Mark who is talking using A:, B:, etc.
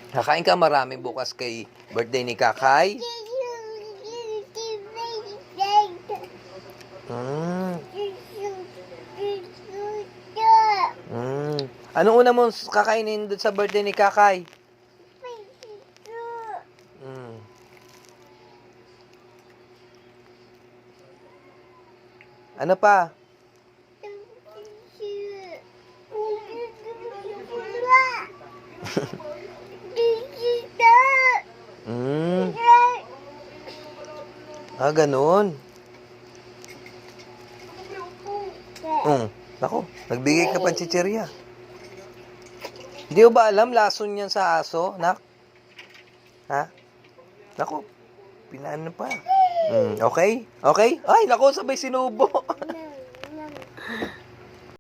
A: Kakain ka marami bukas kay birthday ni Kakay. Mm. Mm. Anong una mo kakainin doon sa birthday ni Kakay? Mm. Ano pa? Mm. Ah, ganun. Nako, nagbigay ka pa ng chichirya. Hindi mo ba alam lason yan sa aso, nak? Ha? Nako, pinaano pa. Okay? Okay? Ay, nako, sabay sinubo.